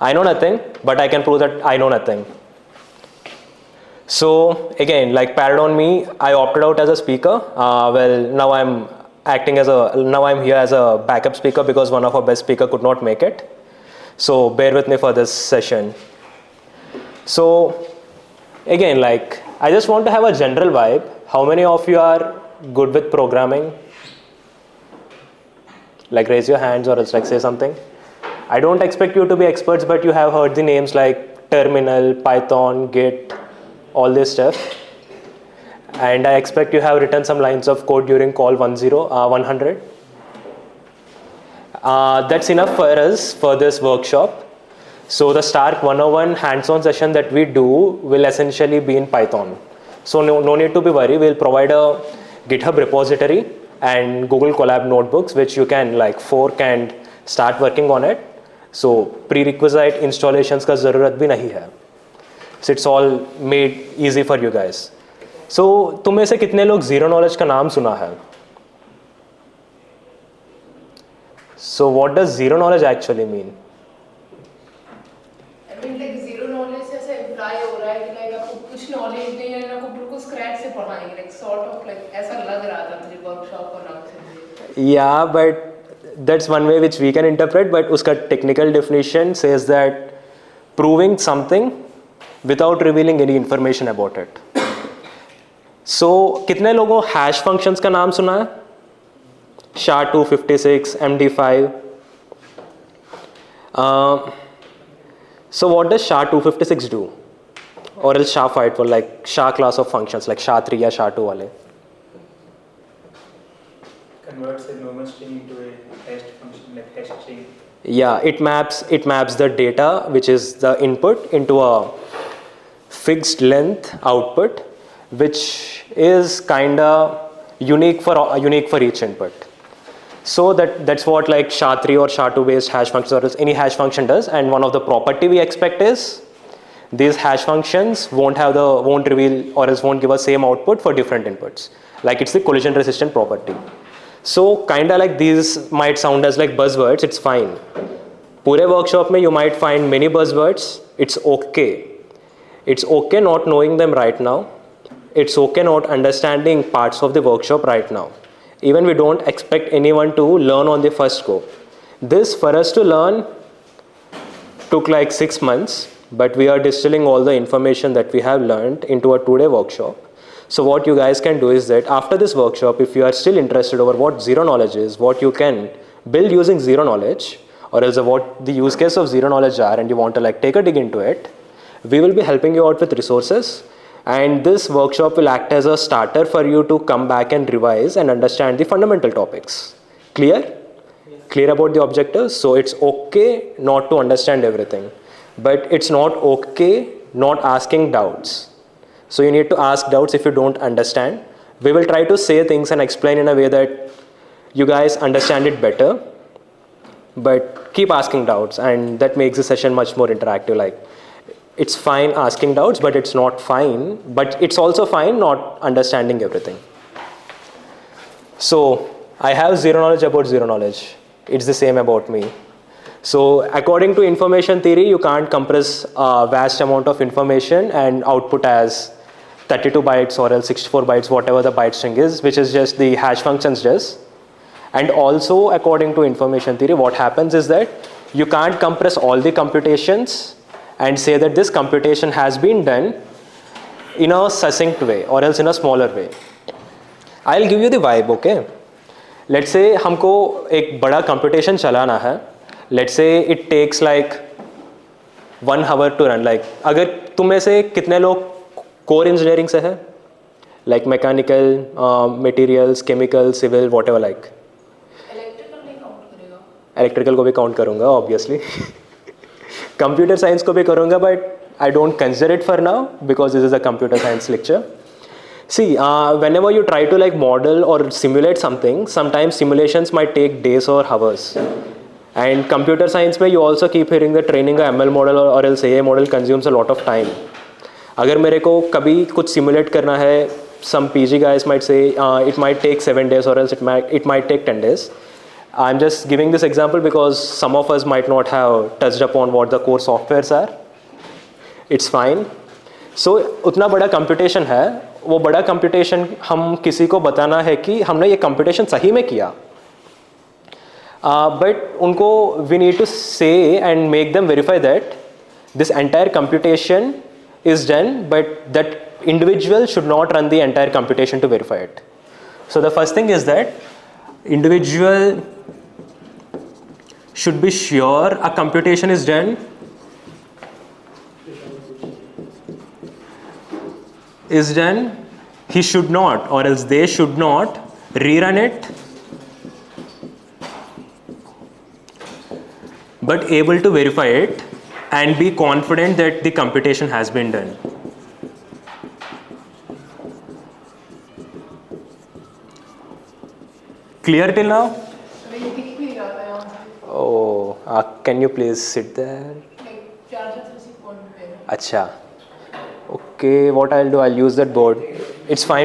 I know nothing, but I can prove that I know nothing. So again, like pardon me, I opted out as a speaker. Now I'm here as a backup speaker because one of our best speaker could not make it. So bear with me for this session. So again, like I just want to have a general vibe. How many of you are good with programming? Like raise your hands or else like say something. I don't expect you to be experts, but you have heard the names like Terminal, Python, Git, all this stuff. And I expect you have written some lines of code during call 100. That's enough for us for this workshop. So the Stark 101 hands-on session that we do will essentially be in Python. So no need to be worried. We'll provide a GitHub repository and Google Colab notebooks, which you can like fork and start working on it. So prerequisite installations का ज़रूरत भी नहीं है. So it's all made easy for you guys. So तुम में से कितने लोग zero knowledge का नाम सुना है? So what does zero knowledge actually mean? I mean like zero knowledge से ऐसा imply हो रहा है कि like आपको कुछ knowledge नहीं है ना आपको बिल्कुल scratch से पढ़ाएंगे like sort of like ऐसा लग रहा था मुझे workshop का नाम से. Yeah, but that's one way which we can interpret, but उसका technical definition says that proving something without revealing any information about it. So कितने लोगों hash functions का नाम सुना है? SHA-256, MD5. So what does SHA-256 do? Or else SHA-5 for like SHA class of functions like SHA-3 या SHA-2 वाले? Converts a normal string into a hashed function like hash string. Yeah, it maps the data, which is the input, into a fixed length output, which is kinda unique for each input. So that's what like SHA-3 or SHA-2 based hash functions or any hash function does. And one of the property we expect is these hash functions won't reveal or else won't give us same output for different inputs. Like it's the collision resistant property. So kinda like these might sound as like buzzwords, it's fine. पूरे workshop में you might find many buzzwords, it's okay. It's okay not knowing them right now. It's okay not understanding parts of the workshop right now. Even we don't expect anyone to learn on the first go. This for us to learn took like 6 months, but we are distilling all the information that we have learned into a 2-day workshop. So what you guys can do is that after this workshop, if you are still interested over what zero knowledge is, what you can build using zero knowledge, or else what the use case of zero knowledge are, and you want to like take a dig into it, we will be helping you out with resources. And this workshop will act as a starter for you to come back and revise and understand the fundamental topics. Clear? Clear about the objectives? So it's okay not to understand everything, but it's not okay not asking doubts. So you need to ask doubts if you don't understand. We will try to say things and explain in a way that you guys understand it better, but keep asking doubts, and that makes the session much more interactive. Like it's fine asking doubts, but it's not fine, but it's also fine not understanding everything. So I have zero knowledge about zero knowledge. It's the same about me. So according to information theory, you can't compress a vast amount of information and output as 32 bytes or else 64 bytes, whatever the byte string is, which is just the hash functions does. And also according to information theory, what happens is that you can't compress all the computations and say that this computation has been done in a succinct way or else in a smaller way. I'll give you the vibe, okay? Let's say हमको एक बड़ा computation चलाना है. Let's say it takes like 1 hour to run. Like अगर तुम में से कितने लोग core engineering से है? Like mechanical, materials, chemical, civil, whatever like. Electrical नहीं count करेगा. Electrical को भी count करूँगा obviously. Computer science को भी करूँगा, but I don't consider it for now because this is a computer science lecture. See, whenever you try to like model or simulate something, sometimes simulations might take days or hours. And computer science में you also keep hearing that training a ML model or else AI model consumes a lot of time. अगर मेरे को कभी कुछ simulate करना है, some PG guys might say it might take 7 days or else it might take 10 days. I'm just giving this example because some of us might not have touched upon what the core softwares are. It's fine. So उतना बड़ा computation है, वो बड़ा computation हम किसी को बताना है कि हमने ये कंप्यूटेशन सही में किया, बट उनको we need to say and make them verify that this entire computation is done, but that individual should not run the entire computation to verify it. So the first thing is that individual should be sure a computation is done. He should not, or else they should not rerun it, but able to verify it and be confident that the computation has been done. Clear till now? अरे ये दिख भी नहीं रहा था यहाँ से, Oh, can you please sit there? like charger से पॉइंट पे है। अच्छा. Okay, what I'll do, I'll use that board. It's fine.